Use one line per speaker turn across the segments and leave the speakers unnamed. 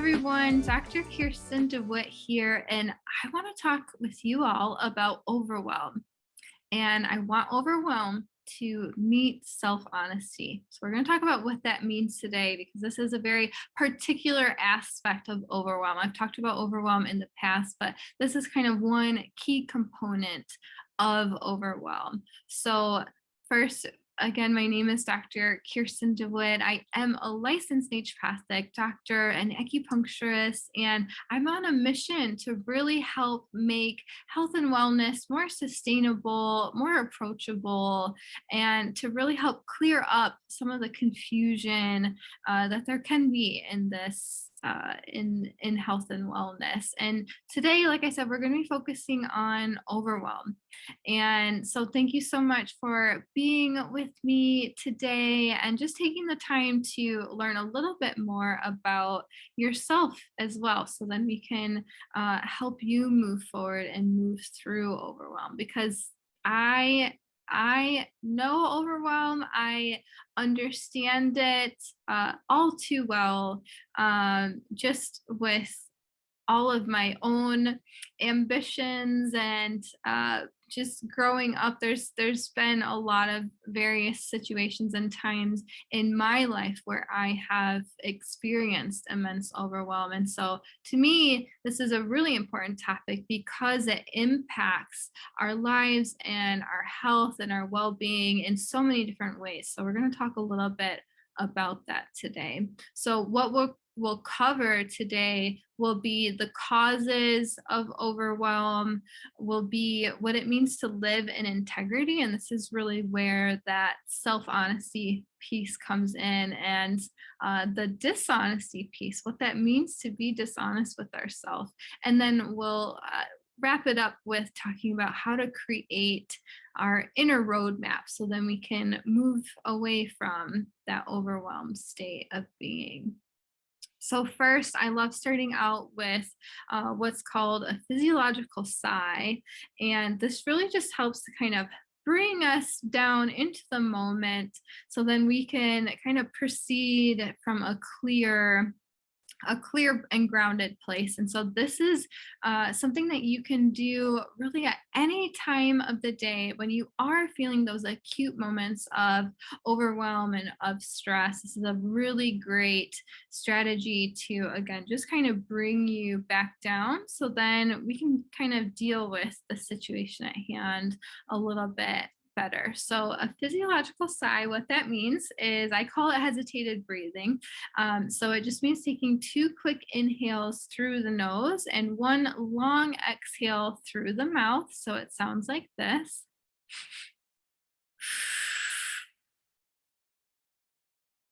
everyone, Dr. Kierstin DeWitt here, and I want to talk with you all about overwhelm. And I want overwhelm to meet self-honesty. So we're going to talk about what that means today because this is a very particular aspect of overwhelm. I've talked about overwhelm in the past, but this is kind of one key component of overwhelm. So first, again, my name is Dr. Kierstin DeWitt. I am a licensed naturopathic doctor and acupuncturist, and I'm on a mission to really help make health and wellness more sustainable, more approachable, and to really help clear up some of the confusion that there can be in this in health and wellness. And today, like I said, we're going to be focusing on overwhelm. And so thank you so much for being with me today and just taking the time to learn a little bit more about yourself as well. So then we can help you move forward and move through overwhelm because I know overwhelm. I understand it all too well, just with all of my own ambitions and just growing up. There's been a lot of various situations and times in my life where I have experienced immense overwhelm. And so to me, this is a really important topic because it impacts our lives and our health and our well-being in so many different ways. So we're going to talk a little bit about that today. So what we'll cover today will be the causes of overwhelm, will be what it means to live in integrity. And this is really where that self-honesty piece comes in, and the dishonesty piece, what that means to be dishonest with ourselves. And then we'll wrap it up with talking about how to create our inner roadmap so then we can move away from that overwhelmed state of being. So first, I love starting out with what's called a physiological sigh. And this really just helps to kind of bring us down into the moment so then we can kind of proceed from a clear and grounded place. And so this is something that you can do really at any time of the day when you are feeling those acute moments of overwhelm and of stress. This is a really great strategy to, again, just kind of bring you back down so then we can kind of deal with the situation at hand a little bit better. So a physiological sigh, what that means is I call it hesitated breathing. So it just means taking 2 quick inhales through the nose and 1 long exhale through the mouth. So it sounds like this.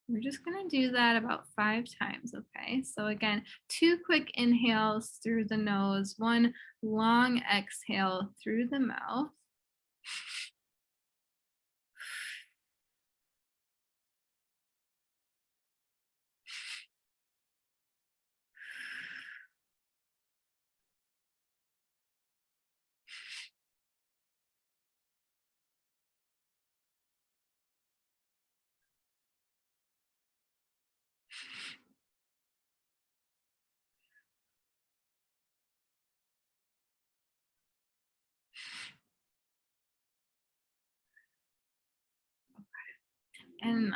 We're just going to do that about 5 times. Okay. So again, 2 quick inhales through the nose, 1 long exhale through the mouth. And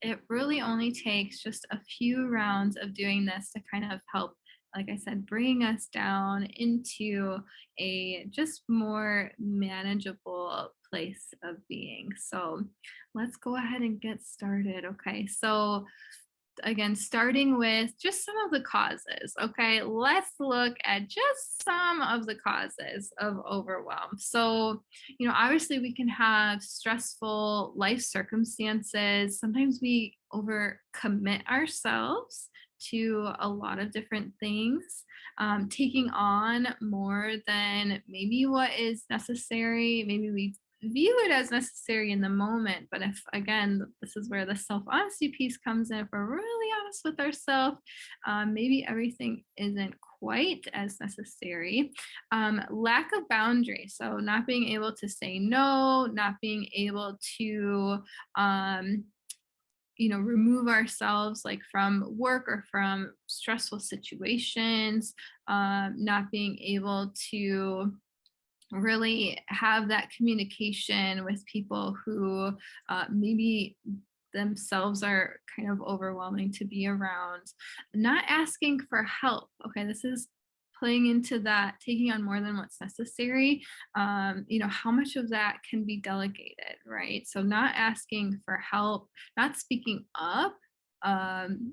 it really only takes just a few rounds of doing this to kind of help, like I said, bring us down into a just more manageable place of being. So let's go ahead and get started. Okay. So again, starting with just some of the causes. Okay, let's look at just some of the causes of overwhelm. So, obviously, we can have stressful life circumstances. Sometimes we overcommit ourselves to a lot of different things, taking on more than maybe what is necessary. Maybe we view it as necessary in the moment. But if, again, this is where the self honesty piece comes in, if we're really honest with ourselves, maybe everything isn't quite as necessary. Lack of boundaries. So, not being able to say no, not being able to, remove ourselves like from work or from stressful situations, not being able to really have that communication with people who maybe themselves are kind of overwhelming to be around, not asking for help. Okay, this is playing into that, taking on more than what's necessary. How much of that can be delegated, right? So not asking for help, not speaking up,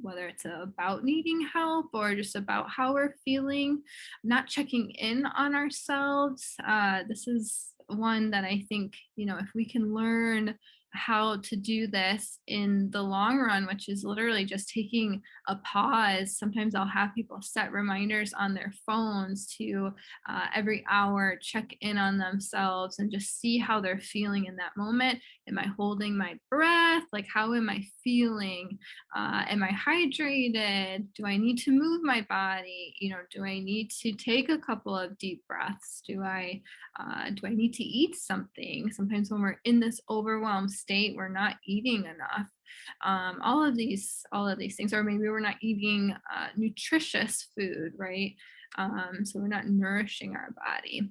whether it's about needing help or just about how we're feeling, not checking in on ourselves. This is one that I think, if we can learn how to do this in the long run, which is literally just taking a pause. Sometimes I'll have people set reminders on their phones to every hour check in on themselves and just see how they're feeling in that moment. Am I holding my breath? Like, how am I feeling? Am I hydrated? Do I need to move my body? Do I need to take a couple of deep breaths? Do I need to eat something? Sometimes when we're in this overwhelmed state, we're not eating enough. All of these things, or maybe we're not eating nutritious food, right? So we're not nourishing our body.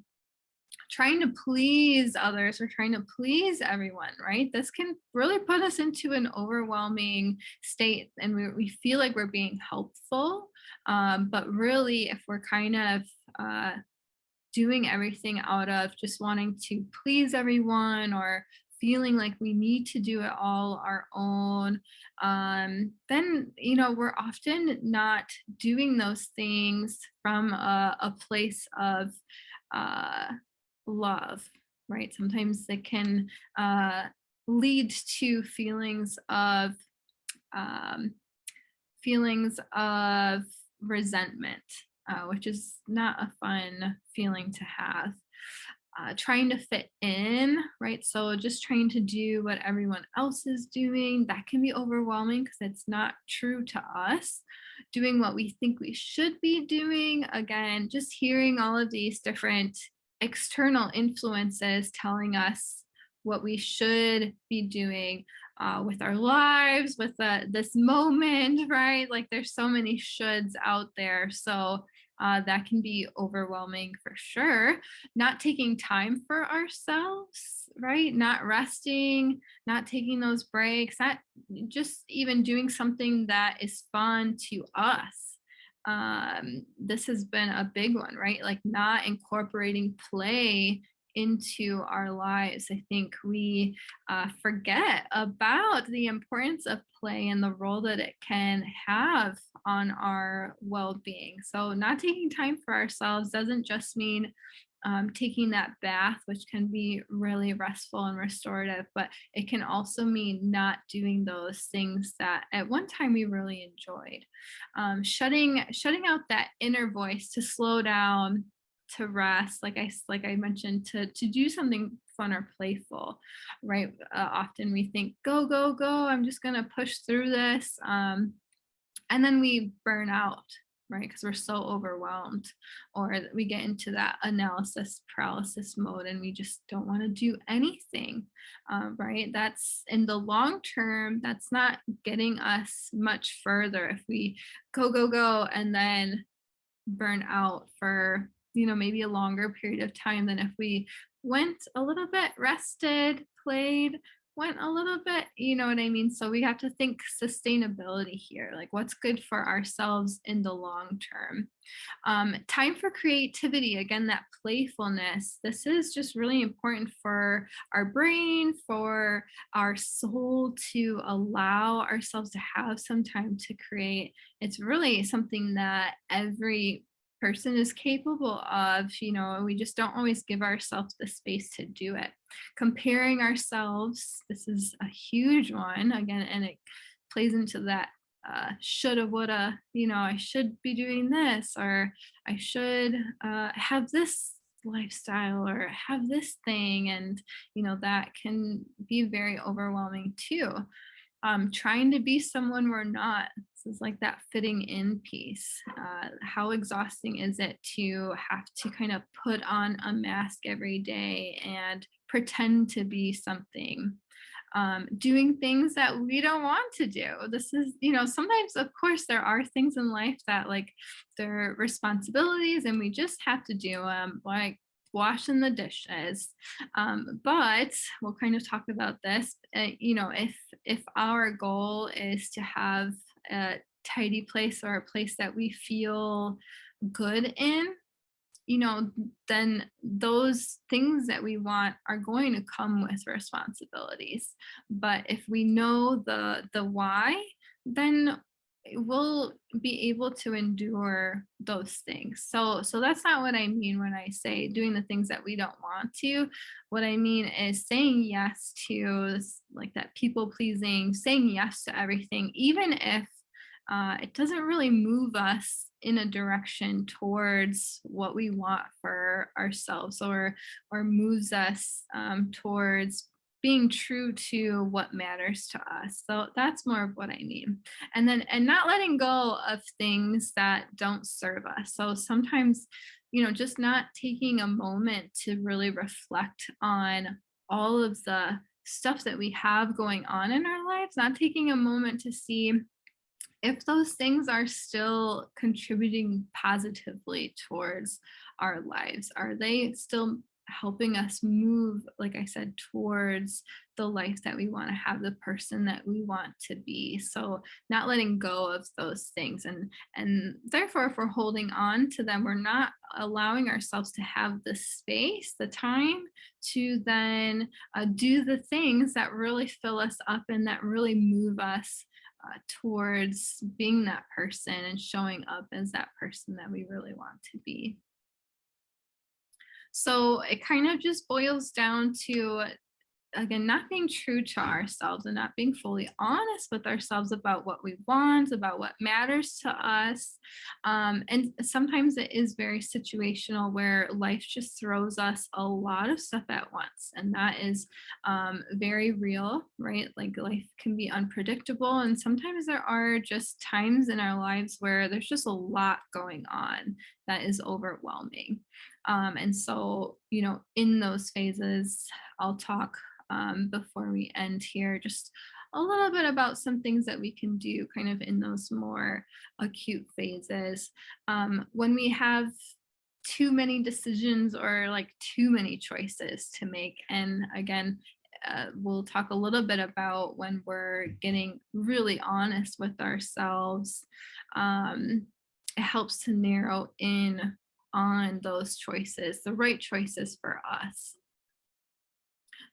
Trying to please others or trying to please everyone, right? This can really put us into an overwhelming state, and we feel like we're being helpful. But really, if we're kind of doing everything out of just wanting to please everyone or feeling like we need to do it all our own, then we're often not doing those things from a place of uh, love, right? Sometimes it can lead to um, feelings of resentment, which is not a fun feeling to have. Trying to fit in, right? So just trying to do what everyone else is doing, that can be overwhelming because it's not true to us. Doing what we think we should be doing, again, just hearing all of these different external influences telling us what we should be doing with our lives, with this moment, right? Like there's so many shoulds out there. So that can be overwhelming for sure. Not taking time for ourselves, right? Not resting, not taking those breaks, not just even doing something that is fun to us. This has been a big one, right? Like not incorporating play into our lives. I think we forget about the importance of play and the role that it can have on our well being. So, not taking time for ourselves doesn't just mean taking that bath, which can be really restful and restorative, but it can also mean not doing those things that at one time we really enjoyed. Shutting out that inner voice to slow down, to rest, like I mentioned, to do something fun or playful, right? Often we think, go, go, go, I'm just gonna push through this. And then we burn out, right? Because we're so overwhelmed, or we get into that analysis paralysis mode and we just don't want to do anything, right? That's in the long term, that's not getting us much further if we go, go, go, and then burn out for maybe a longer period of time than if we went a little bit, rested, played, went a little bit, you know what I mean? So we have to think sustainability here, like what's good for ourselves in the long term. Time for creativity, again, that playfulness. This is just really important for our brain, for our soul, to allow ourselves to have some time to create. It's really something that every person is capable of. We just don't always give ourselves the space to do it. Comparing ourselves, this is a huge one again, and it plays into that shoulda, woulda, I should be doing this, or I should have this lifestyle or have this thing. And, that can be very overwhelming too. Trying to be someone we're not. This is like that fitting in piece. How exhausting is it to have to kind of put on a mask every day and pretend to be something? doing things that we don't want to do. This is, sometimes, of course, there are things in life that like they're responsibilities and we just have to do them, like washing the dishes. But we'll kind of talk about this. If our goal is to have a tidy place or a place that we feel good in, you know, then those things that we want are going to come with responsibilities. But if we know the why, then we'll be able to endure those things. So that's not what I mean when I say doing the things that we don't want to. What I mean is saying yes to like that people pleasing, saying yes to everything, even if it doesn't really move us in a direction towards what we want for ourselves, or moves us towards being true to what matters to us. So that's more of what I mean. And not letting go of things that don't serve us. So sometimes, just not taking a moment to really reflect on all of the stuff that we have going on in our lives, not taking a moment to see if those things are still contributing positively towards our lives. Are they still helping us move, like I said, towards the life that we want to have, the person that we want to be? So not letting go of those things, and therefore if we're holding on to them, we're not allowing ourselves to have the space, the time to then do the things that really fill us up and that really move us towards being that person and showing up as that person that we really want to be. So it kind of just boils down to, again, not being true to ourselves and not being fully honest with ourselves about what we want, about what matters to us. And sometimes it is very situational where life just throws us a lot of stuff at once. And that is very real, right? Like life can be unpredictable. And sometimes there are just times in our lives where there's just a lot going on that is overwhelming. And so, in those phases, I'll talk before we end here, just a little bit about some things that we can do kind of in those more acute phases. When we have too many decisions or like too many choices to make. And again, we'll talk a little bit about when we're getting really honest with ourselves. It helps to narrow in on those choices, the right choices for us.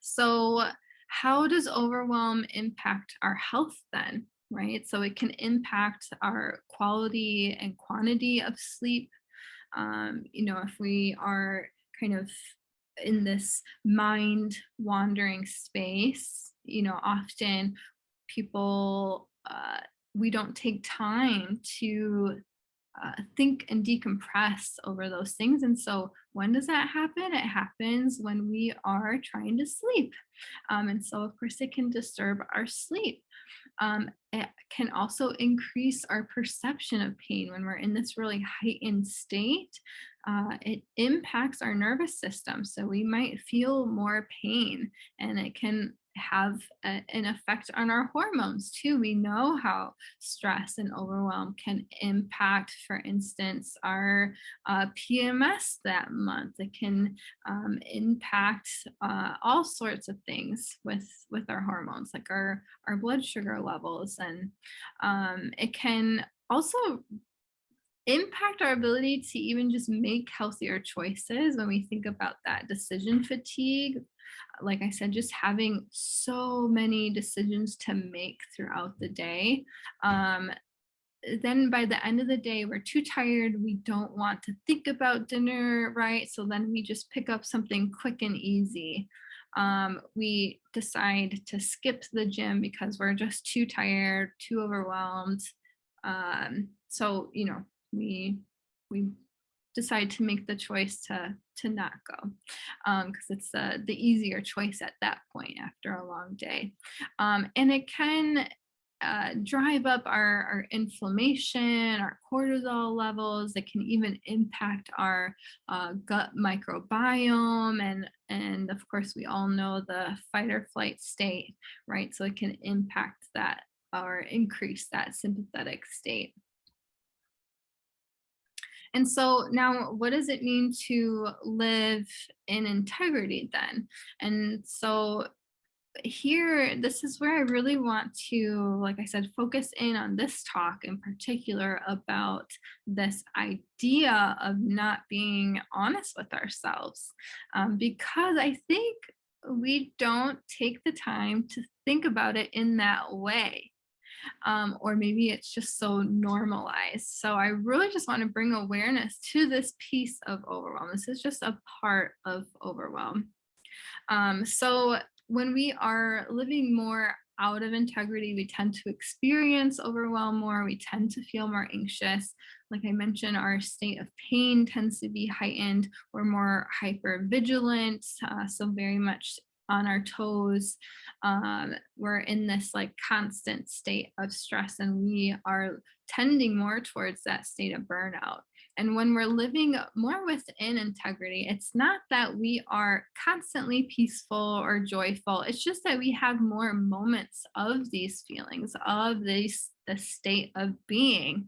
So, how does overwhelm impact our health then? Right. So, it can impact our quality and quantity of sleep. If we are kind of in this mind wandering space, often people, we don't take time to think and decompress over those things. And so, when does that happen? It happens when we are trying to sleep. And so, of course, it can disturb our sleep. It can also increase our perception of pain when we're in this really heightened state. It impacts our nervous system. So, we might feel more pain, and it can have an effect on our hormones too. We know how stress and overwhelm can impact, for instance, our PMS that month. It can impact all sorts of things with our hormones, like our blood sugar levels, and it can also impact our ability to even just make healthier choices when we think about that decision fatigue. Like I said, just having so many decisions to make throughout the day. Then by the end of the day, we're too tired. We don't want to think about dinner, right? So then we just pick up something quick and easy. We decide to skip the gym because we're just too tired, too overwhelmed. So we decide to make the choice to not go, because it's the easier choice at that point after a long day. And it can drive up our inflammation, our cortisol levels. It can even impact our gut microbiome, and And of course, we all know the fight or flight state, right? So it can impact that or increase that sympathetic state. And so now, what does it mean to live in integrity then? And so here, this is where I really want to, like I said, focus in on this talk in particular about this idea of not being honest with ourselves. Because I think we don't take the time to think about it in that way. Or maybe it's just so normalized. So I really just want to bring awareness to this piece of overwhelm. This is just a part of overwhelm. So when we are living more out of integrity, we tend to experience overwhelm more. We tend to feel more anxious. Like I mentioned, our state of pain tends to be heightened. We're more hyper vigilant, so very much on our toes. We're in this like constant state of stress, and we are tending more towards that state of burnout. And when we're living more within integrity, it's not that we are constantly peaceful or joyful. It's just that we have more moments of these feelings, of the state of being.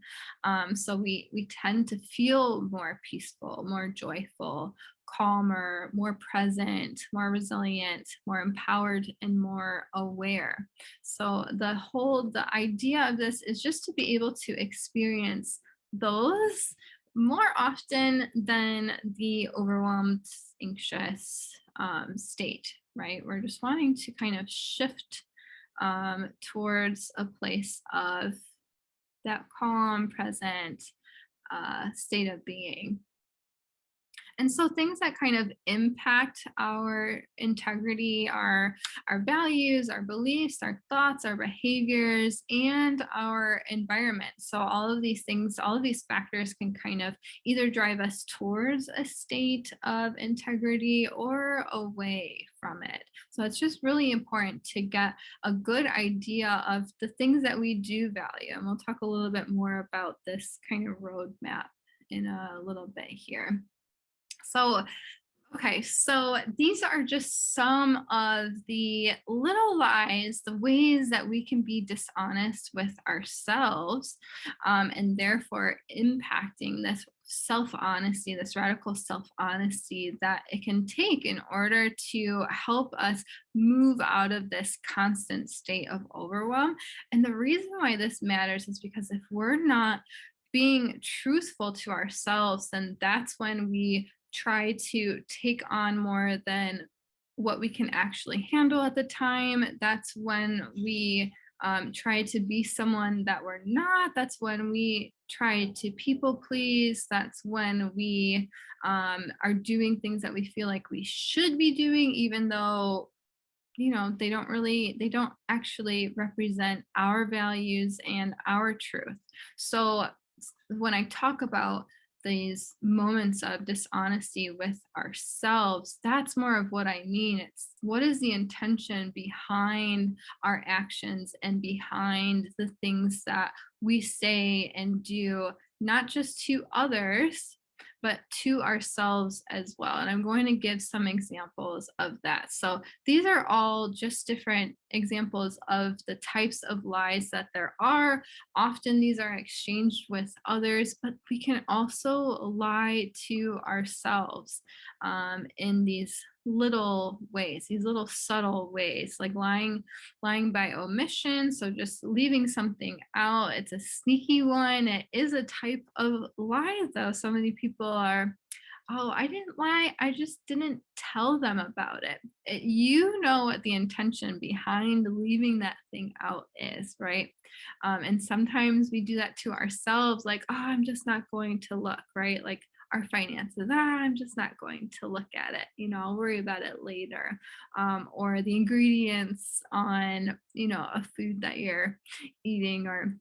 So we tend to feel more peaceful, more joyful, calmer, more present, more resilient, more empowered, and more aware. So the idea of this is just to be able to experience those more often than the overwhelmed, anxious state, right? We're just wanting to kind of shift towards a place of that calm, present state of being. And so things that kind of impact our integrity are our values, our beliefs, our thoughts, our behaviors, and our environment. So all of these things, all of these factors can kind of either drive us towards a state of integrity or away from it. So it's just really important to get a good idea of the things that we do value. And we'll talk a little bit more about this kind of roadmap in a little bit here. So, okay, so these are just some of the little lies, the ways that we can be dishonest with ourselves, and therefore impacting this self honesty, this radical self honesty that it can take in order to help us move out of this constant state of overwhelm. And the reason why this matters is because if we're not being truthful to ourselves, then that's when we try to take on more than what we can actually handle at the time. That's when we try to be someone that we're not. That's when we try to people please. That's when we are doing things that we feel like we should be doing, even though they don't actually represent our values and our truth. So when I talk about these moments of dishonesty with ourselves, that's more of what I mean. It's what is the intention behind our actions and behind the things that we say and do, not just to others, but to ourselves as well. And I'm going to give some examples of that. So these are all just different examples of the types of lies that there are. Often these are exchanged with others, but we can also lie to ourselves in these little ways, these little subtle ways, like lying by omission. So just leaving something out. It's a sneaky one. It is a type of lie, though. So many people are, oh, I didn't lie. I just didn't tell them about it. You know what the intention behind leaving that thing out is, right? And sometimes we do that to ourselves, like, oh, I'm just not going to look, right? Like our finances, I'm just not going to look at it. I'll worry about it later. Or the ingredients on, a food that you're eating or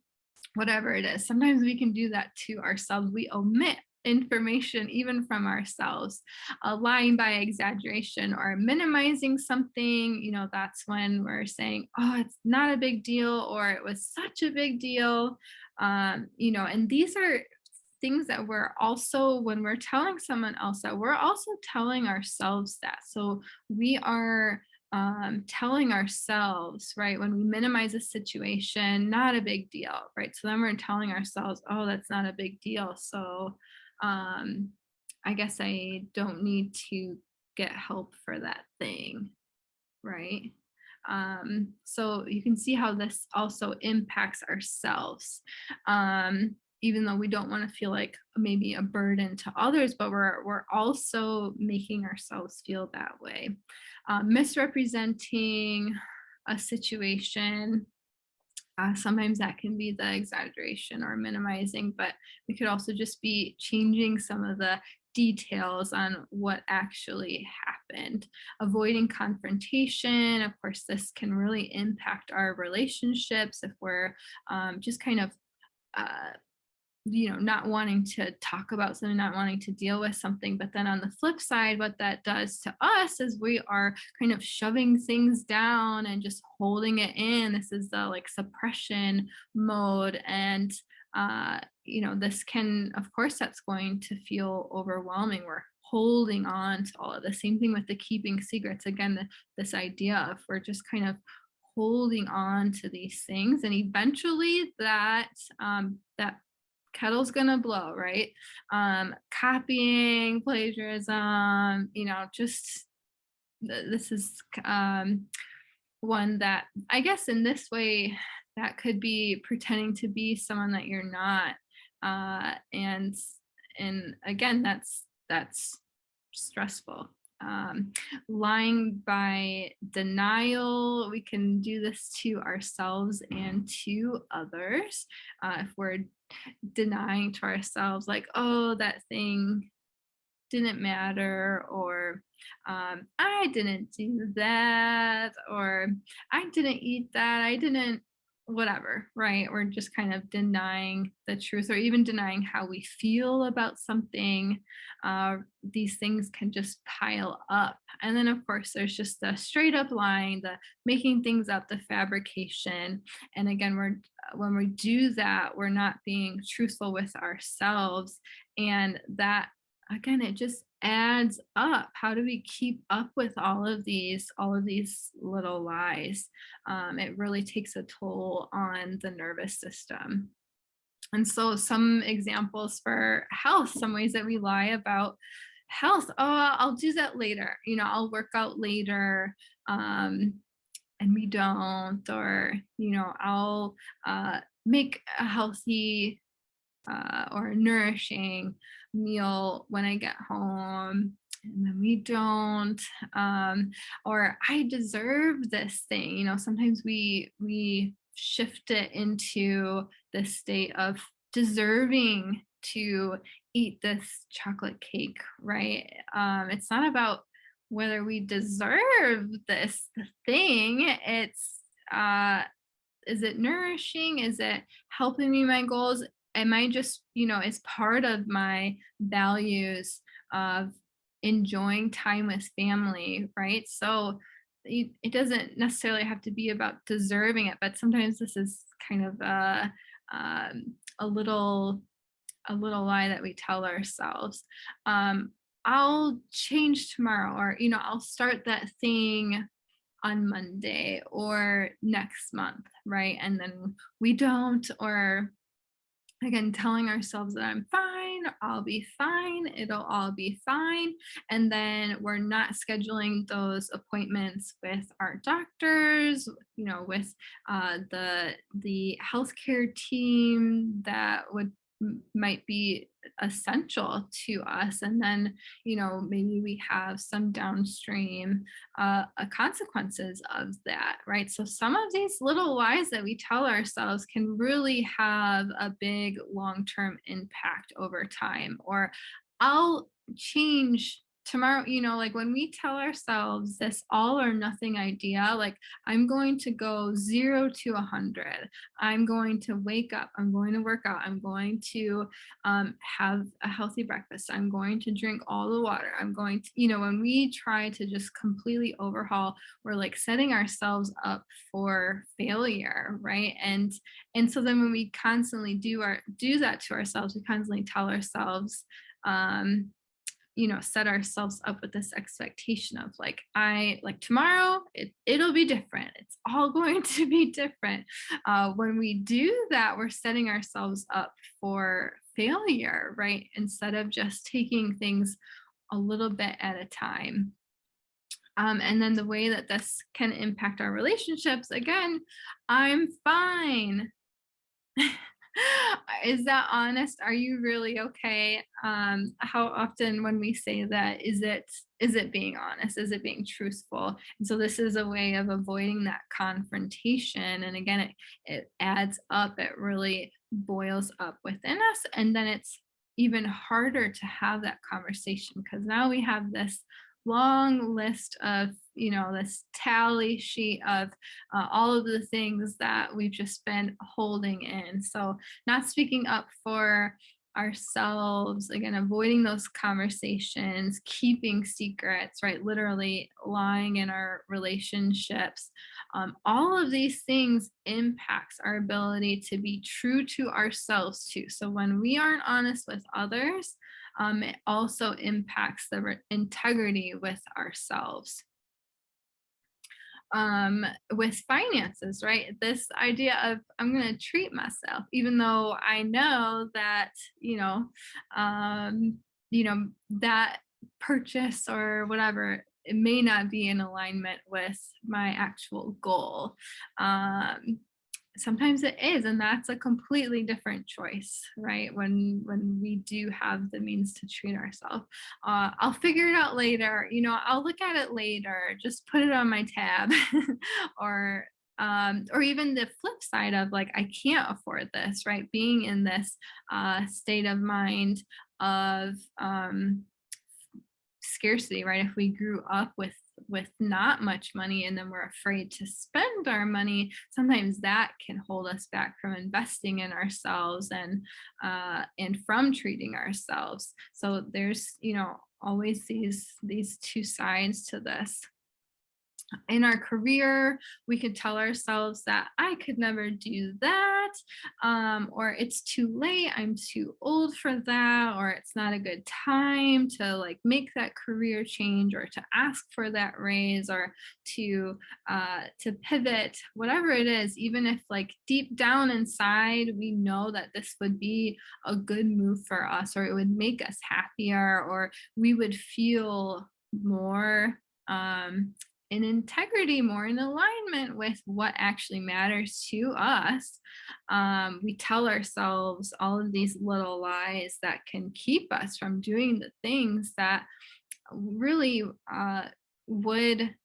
whatever it is. Sometimes we can do that to ourselves. We omit information even from ourselves, lying by exaggeration or minimizing something. That's when we're saying, oh, it's not a big deal, or it was such a big deal. And these are things that we're also, when we're telling someone else that, we're also telling ourselves that. So we are telling ourselves, right, when we minimize a situation, not a big deal, right? So then we're telling ourselves, oh, that's not a big deal. So um, I guess I don't need to get help for that thing, right? So you can see how this also impacts ourselves. Even though we don't want to feel like maybe a burden to others, but we're also making ourselves feel that way. Misrepresenting a situation, sometimes that can be the exaggeration or minimizing, but we could also just be changing some of the details on what actually happened. Avoiding confrontation, of course, this can really impact our relationships if we're just kind of uh, not wanting to talk about something, not wanting to deal with something. But then on the flip side, what that does to us is we are kind of shoving things down and just holding it in. This is the like suppression mode. And, this can, of course, that's going to feel overwhelming. We're holding on to all of the same thing with the keeping secrets. Again, this idea of we're just kind of holding on to these things, and eventually that kettle's gonna blow, right? Copying, plagiarism, just this is one that I guess in this way that could be pretending to be someone that you're not. And again, that's stressful. Lying by denial, we can do this to ourselves and to others. If we're denying to ourselves, like, oh, that thing didn't matter, or I didn't do that, or I didn't eat that, I didn't, whatever, right? We're just kind of denying the truth, or even denying how we feel about something. These things can just pile up. And then, of course, there's just the straight up lying, the making things up, the fabrication. And again, when we do that, we're not being truthful with ourselves. And that, again, it just adds up. How do we keep up with all of these little lies? It really takes a toll on the nervous system. And so some examples for health, some ways that we lie about health. Oh, I'll do that later, I'll work out later. And we don't. Or I'll make a healthy or a nourishing meal when I get home, and then we don't. Or I deserve this thing. Sometimes we shift it into the state of deserving to eat this chocolate cake, right? It's not about whether we deserve this thing. It's is it nourishing? Is it helping me my goals? Am I just, as part of my values of enjoying time with family, right? So it doesn't necessarily have to be about deserving it, but sometimes this is kind of a little lie that we tell ourselves. I'll change tomorrow, or I'll start that thing on Monday or next month, right? And then we don't. Or again, telling ourselves that I'm fine, I'll be fine, it'll all be fine. And then we're not scheduling those appointments with our doctors, with the healthcare team that might be essential to us. And then, maybe we have some downstream consequences of that, right? So some of these little lies that we tell ourselves can really have a big long-term impact over time. Or I'll change tomorrow, like when we tell ourselves this all or nothing idea, like I'm going to go 0 to 100, I'm going to wake up, I'm going to work out, I'm going to have a healthy breakfast, I'm going to drink all the water, I'm going to, when we try to just completely overhaul, we're like setting ourselves up for failure, right? And so then when we constantly do that to ourselves, we constantly tell ourselves, um set ourselves up with this expectation of like, I like tomorrow, it'll be different. It's all going to be different. When we do that, we're setting ourselves up for failure, right? Instead of just taking things a little bit at a time. And then the way that this can impact our relationships, again, I'm fine. Is that honest? Are you really okay? How often when we say that, is it being honest? Is it being truthful? And so this is a way of avoiding that confrontation. And again, it adds up, it really boils up within us. And then it's even harder to have that conversation because now we have this long list of, this tally sheet of all of the things that we've just been holding in. So, not speaking up for ourselves, again, avoiding those conversations, keeping secrets, right? Literally lying in our relationships. All of these things impacts our ability to be true to ourselves too. So when we aren't honest with others, it also impacts the integrity with ourselves. With finances, right? This idea of I'm going to treat myself, even though I know that, that purchase or whatever, it may not be in alignment with my actual goal. Sometimes it is, and that's a completely different choice, right? When we do have the means to treat ourselves, I'll figure it out later, I'll look at it later, just put it on my tab. Or even the flip side of like, I can't afford this, right? Being in this state of mind of scarcity, right? If we grew up with not much money and then we're afraid to spend our money, sometimes that can hold us back from investing in ourselves and from treating ourselves. So there's, always these two sides to this. In our career, we could tell ourselves that I could never do that, or it's too late, I'm too old for that, or it's not a good time to like make that career change, or to ask for that raise, or to pivot, whatever it is. Even if like deep down inside we know that this would be a good move for us, or it would make us happier, or we would feel more in integrity, more in alignment with what actually matters to us. We tell ourselves all of these little lies that can keep us from doing the things that really would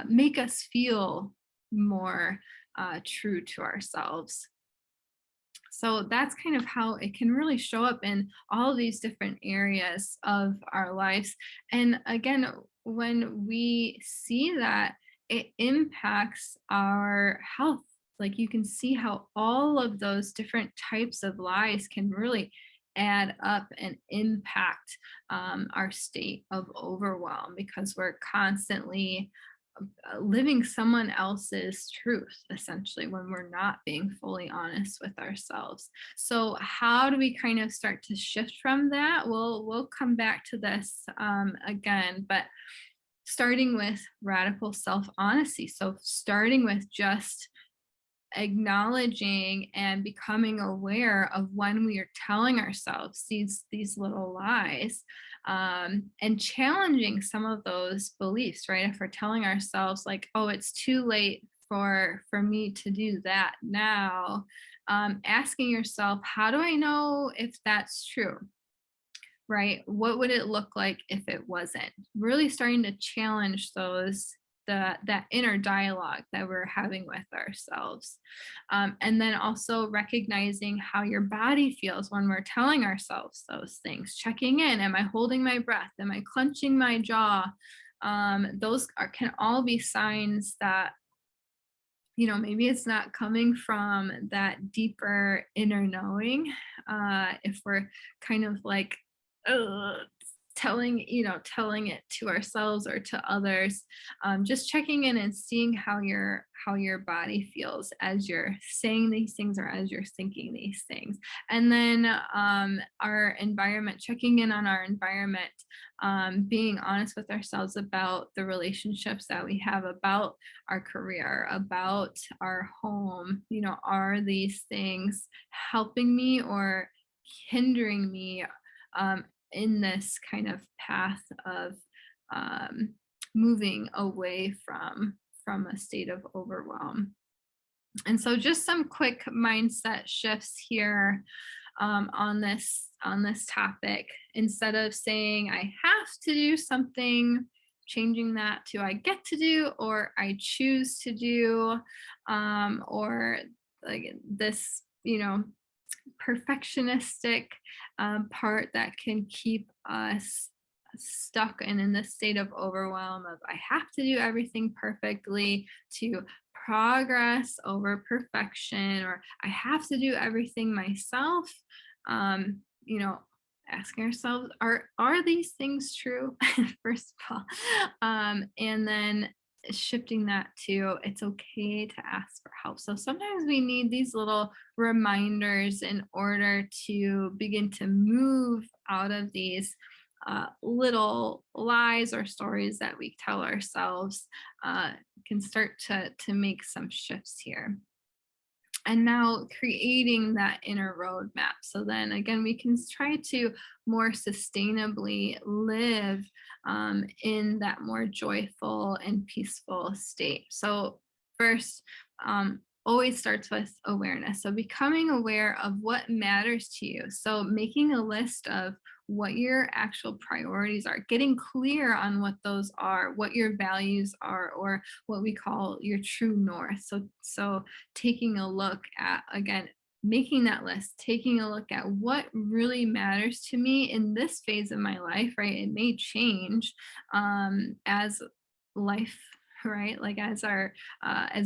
make us feel more true to ourselves. So that's kind of how it can really show up in all of these different areas of our lives. And again, when we see that, it impacts our health. Like you can see how all of those different types of lies can really add up and impact our state of overwhelm because we're constantly living someone else's truth essentially when we're not being fully honest with ourselves. So how do we kind of start to shift from that? We'll come back to this again, but starting with radical self honesty. So starting with just acknowledging and becoming aware of when we are telling ourselves these little lies, and challenging some of those beliefs, right? If we're telling ourselves like, oh, it's too late for me to do that now, asking yourself, how do I know if that's true? Right? What would it look like if it wasn't? Really starting to challenge those that inner dialogue that we're having with ourselves. And then also recognizing how your body feels when we're telling ourselves those things, checking in. Am I holding my breath? Am I clenching my jaw? Can all be signs that, maybe it's not coming from that deeper inner knowing. If we're kind of like, "Ugh," telling it to ourselves or to others, just checking in and seeing how your body feels as you're saying these things or as you're thinking these things. And then our environment, checking in on our environment, being honest with ourselves about the relationships that we have, about our career, about our home. Are these things helping me or hindering me in this kind of path of um, moving away from a state of overwhelm? And so just some quick mindset shifts here, on this topic. Instead of saying I have to do something, changing that to I get to do or I choose to do, or like this, perfectionistic part that can keep us stuck and in this state of overwhelm of I have to do everything perfectly, to progress over perfection, or I have to do everything myself. um you know Asking ourselves, are these things true? First of all, and then shifting that to it's okay to ask for help. So sometimes we need these little reminders in order to begin to move out of these little lies or stories that we tell ourselves. Can start to make some shifts here. And now creating that inner roadmap. So then again, we can try to more sustainably live in that more joyful and peaceful state. So first, always starts with awareness. So becoming aware of what matters to you. So making a list of what your actual priorities are, getting clear on what those are, what your values are, or what we call your true north. So taking a look at, again, making that list, taking a look at what really matters to me in this phase of my life, right? It may change as life, right? Like as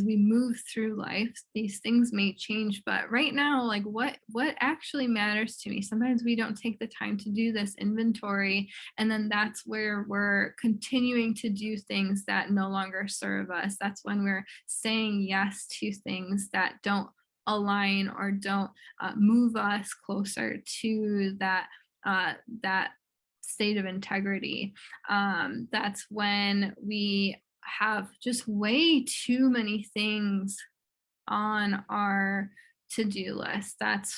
we move through life, these things may change, but right now, like what actually matters to me? Sometimes we don't take the time to do this inventory, and then that's where we're continuing to do things that no longer serve us. That's when we're saying yes to things that don't align or don't move us closer to that state of integrity. That's when we have just way too many things on our to-do list. That's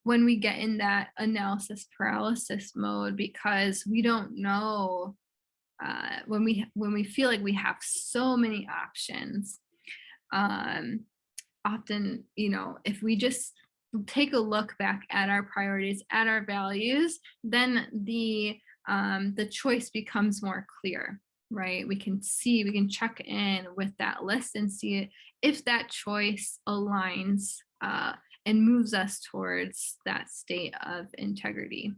when we get in that analysis paralysis mode, because we don't know, when we feel like we have so many options. um, Often, if we just take a look back at our priorities, at our values, then the choice becomes more clear, right? We can check in with that list and see if that choice aligns and moves us towards that state of integrity.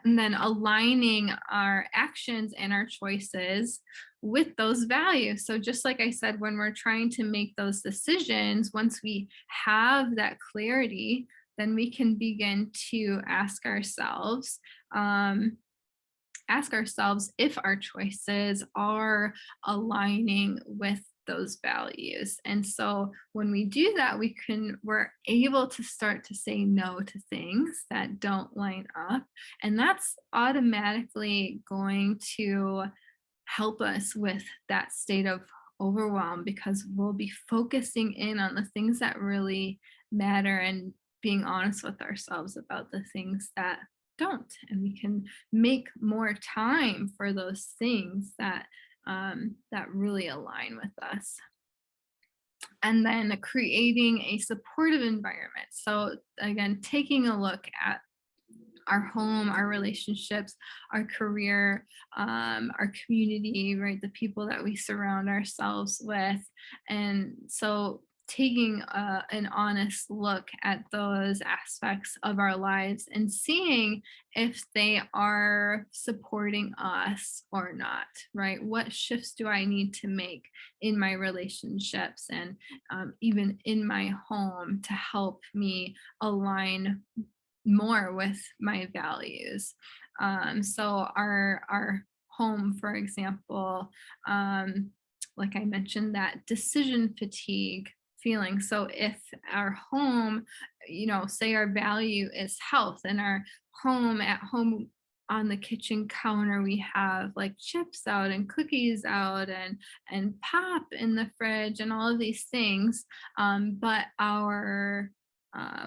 And then aligning our actions and our choices with those values. So, just like I said, when we're trying to make those decisions, once we have that clarity, then we can begin to um, ask ourselves if our choices are aligning with those values. And so when we do that, we're able to start to say no to things that don't line up, and that's automatically going to help us with that state of overwhelm, because we'll be focusing in on the things that really matter and being honest with ourselves about the things that don't. And we can make more time for those things that really align with us. And then creating a supportive environment. So again, taking a look at our home, our relationships, our career, our community, right? The people that we surround ourselves with. And so taking an honest look at those aspects of our lives and seeing if they are supporting us or not, right? What shifts do I need to make in my relationships and even in my home to help me align more with my values. So our home, for example, like I mentioned, that decision fatigue feeling. So if our home, say our value is health, and our home on the kitchen counter we have like chips out and cookies out and pop in the fridge and all of these things, but our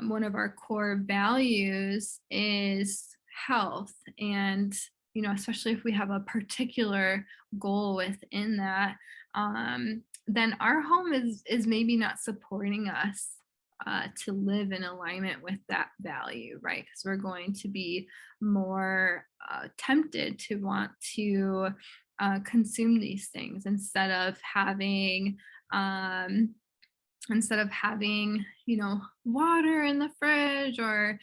one of our core values is health. And especially if we have a particular goal within that, then our home is maybe not supporting us to live in alignment with that value, right? Because we're going to be more tempted to want to consume these things um, instead of having water in the fridge, or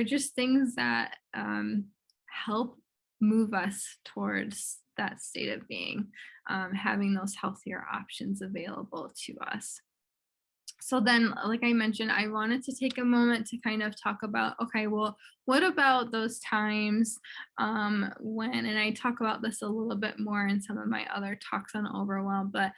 just things that help move us towards that state of being, having those healthier options available to us. So then, like I mentioned, I wanted to take a moment to kind of talk about, okay, well, what about those times when, and I talk about this a little bit more in some of my other talks on overwhelm, but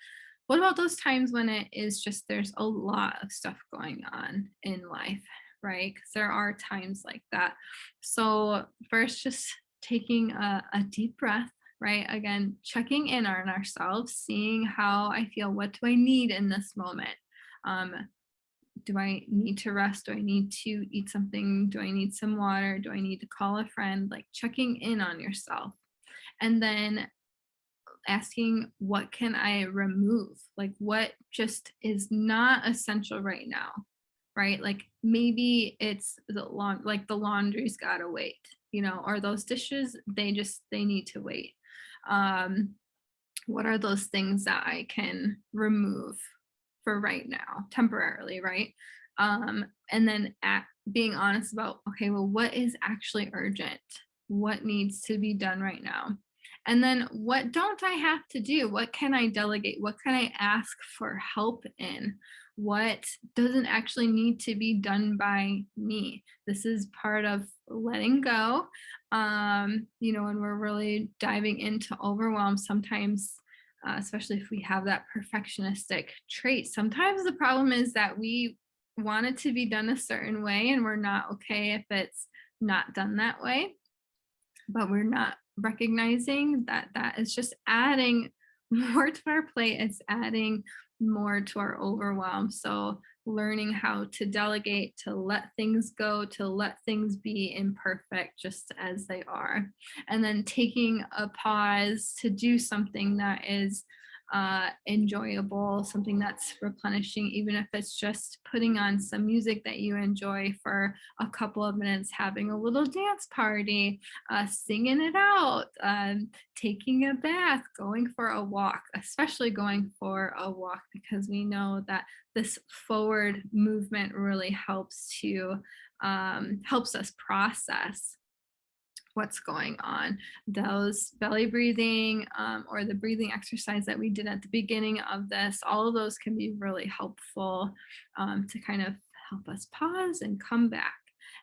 what about those times when it is just there's a lot of stuff going on in life, right? Because there are times like that. So first, just taking a deep breath, right? Again, checking in on ourselves, seeing how I feel. What do I need in this moment? Um, do I need to rest? Do I need to eat something? Do I need some water? Do I need to call a friend? Like checking in on yourself. And then asking, what can I remove? Like what just is not essential right now, right? Like maybe it's like the laundry's gotta wait, or those dishes, they need to wait. Um, what are those things that I can remove for right now, temporarily, right? And then being honest about, okay, well, what is actually urgent? What needs to be done right now? And then what don't I have to do? What can I delegate? What can I ask for help in? What doesn't actually need to be done by me? This is part of letting go. When we're really diving into overwhelm, sometimes especially if we have that perfectionistic trait. Sometimes the problem is that we want it to be done a certain way and we're not okay if it's not done that way, but we're not recognizing that that is just adding more to our plate. It's adding more to our overwhelm. So learning how to delegate, to let things go, to let things be imperfect just as they are. And then taking a pause to do something that is enjoyable, something that's replenishing, even if it's just putting on some music that you enjoy for a couple of minutes, having a little dance party, singing it out, taking a bath, going for a walk, especially going for a walk, because we know that this forward movement really helps us process what's going on. Those belly breathing, or the breathing exercise that we did at the beginning of this, all of those can be really helpful to kind of help us pause and come back.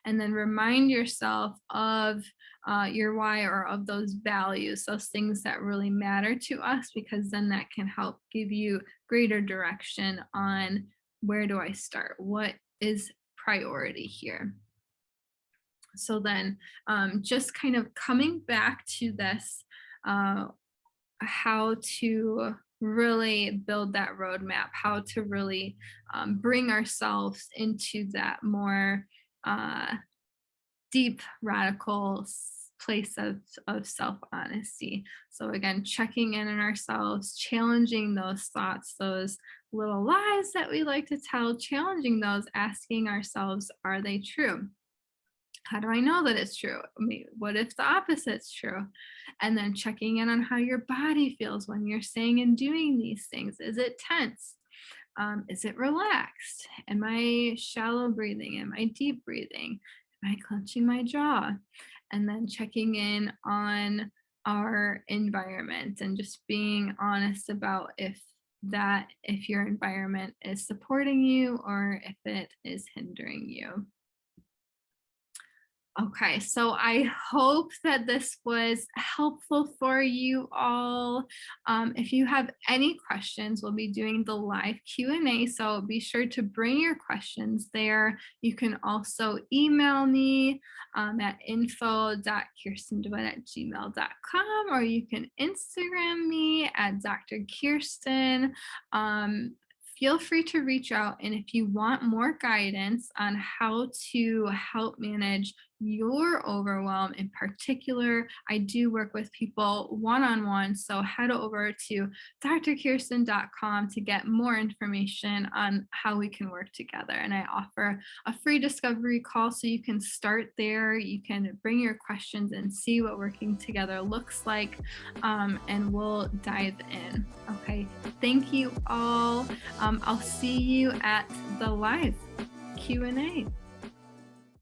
And then remind yourself of your why, or of those values, those things that really matter to us, because then that can help give you greater direction on, where do I start? What is priority here? So then, just kind of coming back to this, uh, how to really build that roadmap, how to really bring ourselves into that more uh, deep, radical place of self honesty. So, again, checking in on ourselves, challenging those thoughts, those little lies that we like to tell, challenging those, asking ourselves, are they true? How do I know that it's true? What if the opposite's true? And then checking in on how your body feels when you're saying and doing these things. Is it tense? Is it relaxed? Am I shallow breathing? Am I deep breathing? Am I clenching my jaw? And then checking in on our environment and just being honest about if your environment is supporting you or if it is hindering you. Okay, so I hope that this was helpful for you all. If you have any questions, we'll be doing the live Q&A, so be sure to bring your questions there. You can also email me at info.kierstindewitt@gmail.com, or you can Instagram me at Dr. Kierstin. Feel free to reach out. And if you want more guidance on how to help manage your overwhelm in particular, I do work with people one-on-one. So head over to drkierstin.com to get more information on how we can work together. And I offer a free discovery call so you can start there. You can bring your questions and see what working together looks like, and we'll dive in. Okay, thank you all. I'll see you at the live Q&A.